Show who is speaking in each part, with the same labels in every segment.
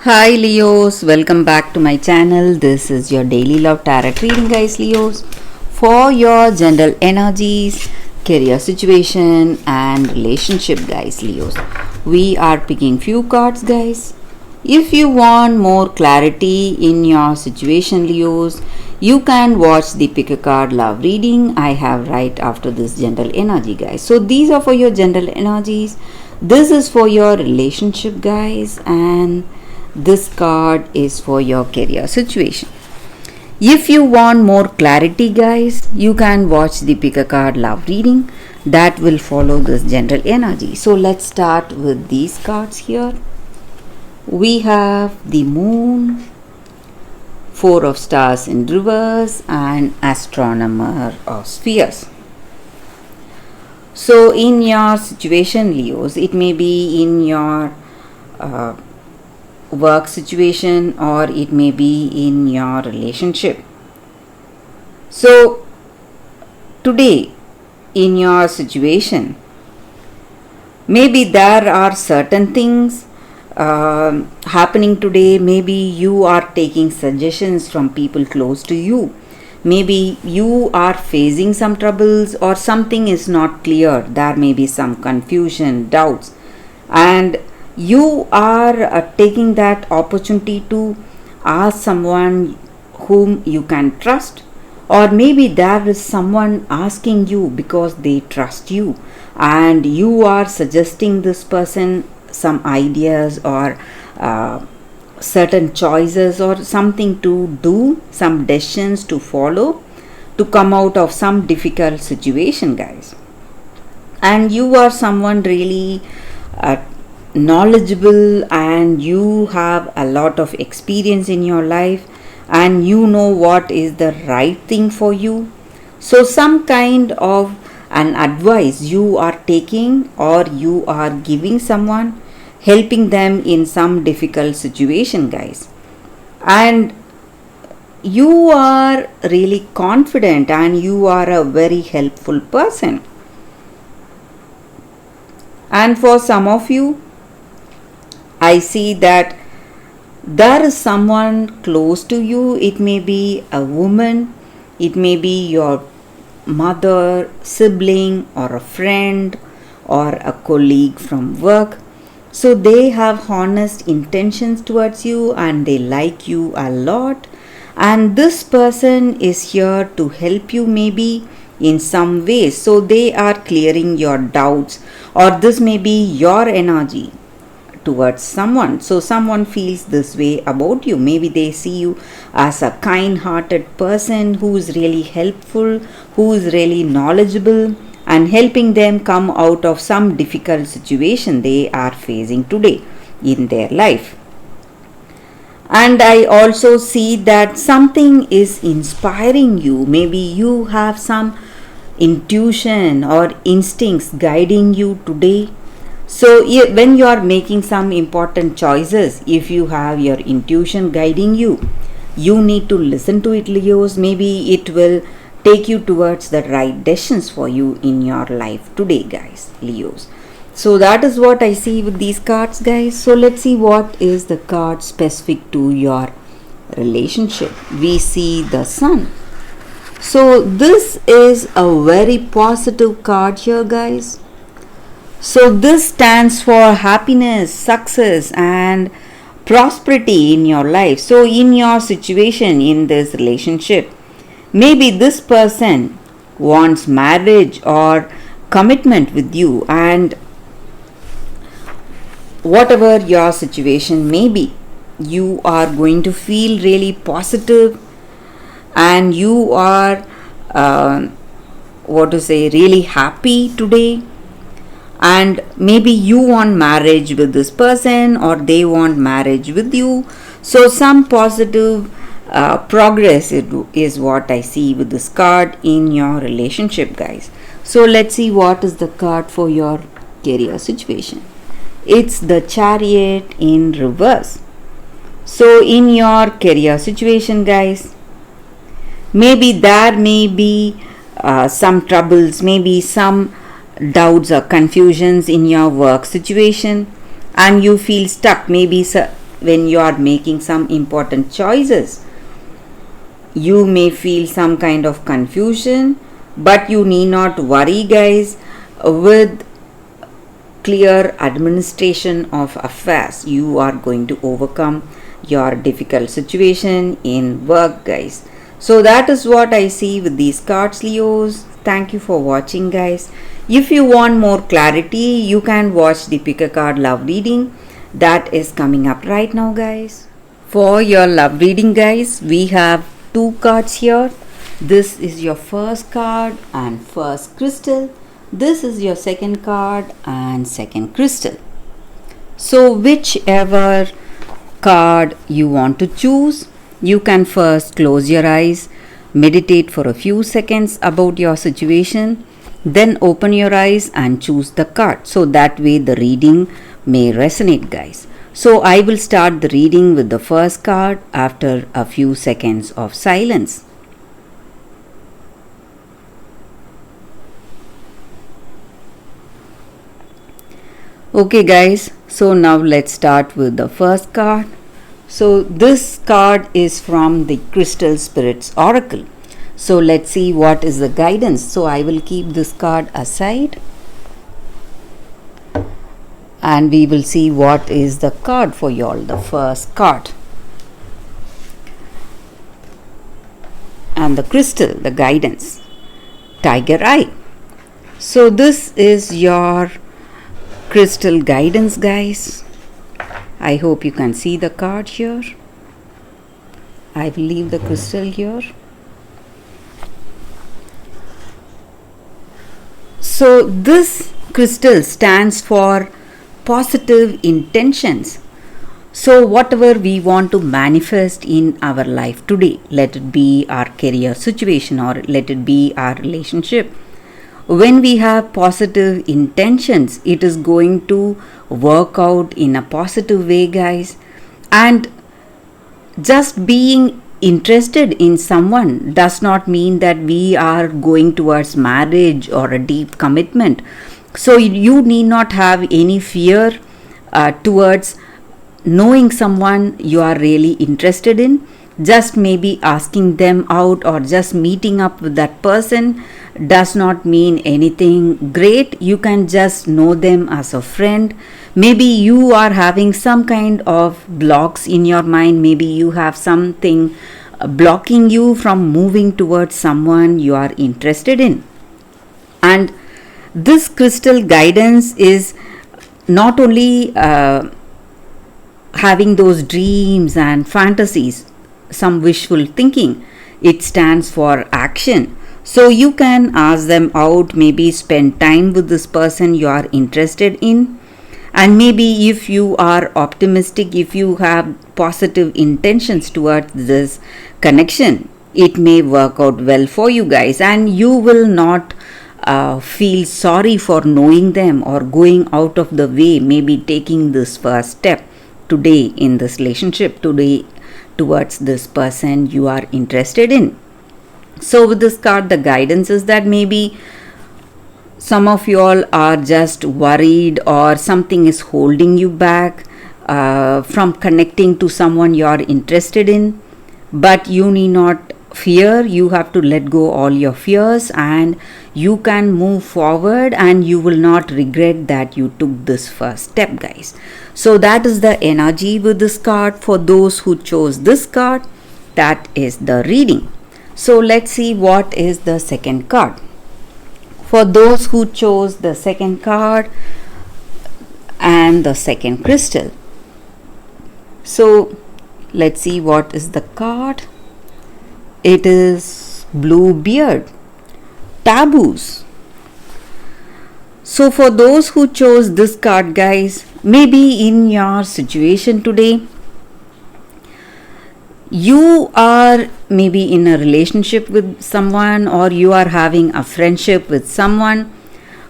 Speaker 1: Hi Leos, welcome back to my channel. This is your daily love tarot reading, guys. Leos, for your general energies, career situation and relationship, guys. Leos, we are picking few cards, guys. If you want more clarity in your situation, Leos, you can watch the pick a card love reading I have right after this general energy, guys. So these are for your general energies. This is for your relationship, guys, and this card is for your career situation. If you want more clarity, guys, you can watch the pick a card love reading that will follow this general energy. So let's start with these cards here. We have the moon, four of stars in reverse, and astronomer of spheres. So in your situation, Leos, it may be in your work situation or it may be in your relationship. So today in your situation, maybe there are certain things happening today. Maybe you are taking suggestions from people close to you. Maybe you are facing some troubles or something is not clear. There may be some confusion, doubts, and you are taking that opportunity to ask someone whom you can trust, or maybe there is someone asking you because they trust you and you are suggesting this person some ideas or certain choices or something to do, some decisions to follow to come out of some difficult situation, guys. And you are someone really knowledgeable and you have a lot of experience in your life and you know what is the right thing for you. So some kind of an advice you are taking or you are giving someone, helping them in some difficult situation, guys. And you are really confident and you are a very helpful person. And for some of you, I see that there is someone close to you. It may be a woman, it may be your mother, sibling, or a friend, or a colleague from work. So they have honest intentions towards you and they like you a lot. And this person is here to help you maybe in some ways. So they are clearing your doubts, or this may be your energy towards someone. So someone feels this way about you. Maybe they see you as a kind-hearted person who is really helpful, who is really knowledgeable and helping them come out of some difficult situation they are facing today in their life. And I also see that something is inspiring you. Maybe you have some intuition or instincts guiding you today. So when you are making some important choices, if you have your intuition guiding you, you need to listen to it, Leos. Maybe it will take you towards the right decisions for you in your life today, guys, Leos. So that is what I see with these cards, guys. So let's see what is the card specific to your relationship. We see the Sun. So this is a very positive card here, guys. So this stands for happiness, success and prosperity in your life. So in your situation, in this relationship, maybe this person wants marriage or commitment with you, and whatever your situation may be, you are going to feel really positive and you are really happy today. And maybe you want marriage with this person or they want marriage with you. So some positive progress is what I see with this card in your relationship, guys. So let's see what is the card for your career situation. It's the Chariot in reverse. So in your career situation, guys, maybe there may be some troubles, maybe some doubts or confusions in your work situation and you feel stuck. Maybe when you are making some important choices. You may feel some kind of confusion, but you need not worry, guys. With clear administration of affairs, you are going to overcome your difficult situation in work, guys. So that is what I see with these cards, Leos. Thank you for watching, guys. If you want more clarity, you can watch the pick a card love reading that is coming up right now, guys. For your love reading, guys, we have two cards here. This is your first card and first crystal. This is your second card and second crystal. So whichever card you want to choose, you can first close your eyes, meditate for a few seconds about your situation, then open your eyes and choose the card. So that way the reading may resonate, guys. So I will start the reading with the first card after a few seconds of silence. Okay, guys, so now let's start with the first card. So this card is from the Crystal Spirits Oracle. So let's see what is the guidance. So I will keep this card aside and we will see what is the card for y'all. The first card and the crystal, the guidance, Tiger Eye. So this is your crystal guidance, guys. I hope you can see the card here. I will leave the crystal here. So this crystal stands for positive intentions. So whatever we want to manifest in our life today, let it be our career situation or let it be our relationship, when we have positive intentions, it is going to work out in a positive way, guys. And just being interested in someone does not mean that we are going towards marriage or a deep commitment. So you need not have any fear towards knowing someone you are really interested in. Just maybe asking them out or just meeting up with that person does not mean anything great. You can just know them as a friend. Maybe you are having some kind of blocks in your mind. Maybe you have something blocking you from moving towards someone you are interested in. And this crystal guidance is not only having those dreams and fantasies, some wishful thinking. It stands for action. So you can ask them out, maybe spend time with this person you are interested in. And maybe if you are optimistic, if you have positive intentions towards this connection, it may work out well for you guys, and you will not feel sorry for knowing them or going out of the way, maybe taking this first step today in this relationship, today towards this person you are interested in. So with this card, the guidance is that maybe some of you all are just worried or something is holding you back from connecting to someone you are interested in. But you need not fear. You have to let go all your fears and you can move forward, and you will not regret that you took this first step, guys. So that is the energy with this card. For those who chose this card, that is the reading. So let's see what is the second card. For those who chose the second card and the second crystal. So let's see what is the card. It is Blue Beard, Taboos. So for those who chose this card, guys, maybe in your situation today, you are maybe in a relationship with someone or you are having a friendship with someone,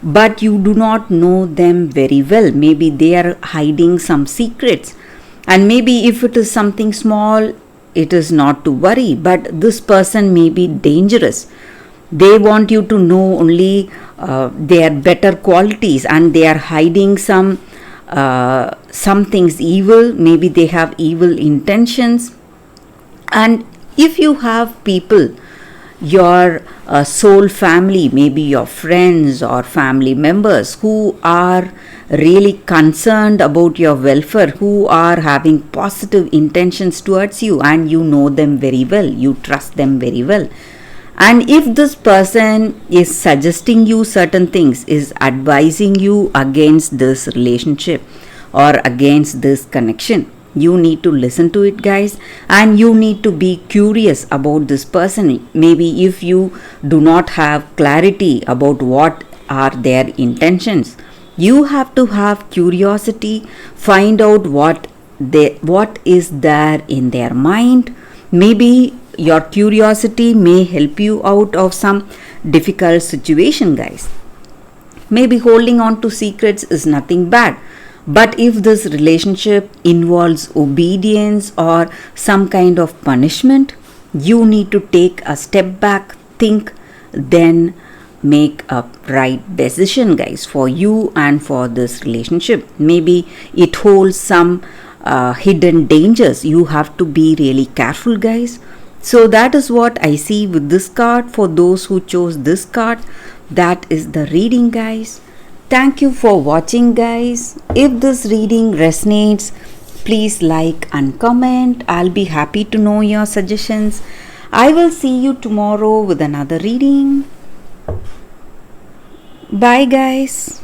Speaker 1: but you do not know them very well. Maybe they are hiding some secrets, and maybe if it is something small, it is not to worry, but this person may be dangerous. They want you to know only their better qualities, and they are hiding some something's evil, maybe they have evil intentions. And if you have people, your soul family, maybe your friends or family members who are really concerned about your welfare, who are having positive intentions towards you, and you know them very well, you trust them very well, and if this person is suggesting you certain things, is advising you against this relationship or against this connection, you need to listen to it, guys, and you need to be curious about this person. Maybe if you do not have clarity about what are their intentions, you have to have curiosity, find out what is there in their mind. Maybe your curiosity may help you out of some difficult situation, guys. Maybe holding on to secrets is nothing bad, but if this relationship involves obedience or some kind of punishment, you need to take a step back, think, then make a right decision, guys, for you and for this relationship. Maybe it holds some hidden dangers. You have to be really careful, guys. So that is what I see with this card. For those who chose this card, that is the reading, guys. Thank you for watching, guys. If this reading resonates, please like and comment. I'll be happy to know your suggestions. I will see you tomorrow with another reading. Bye, guys.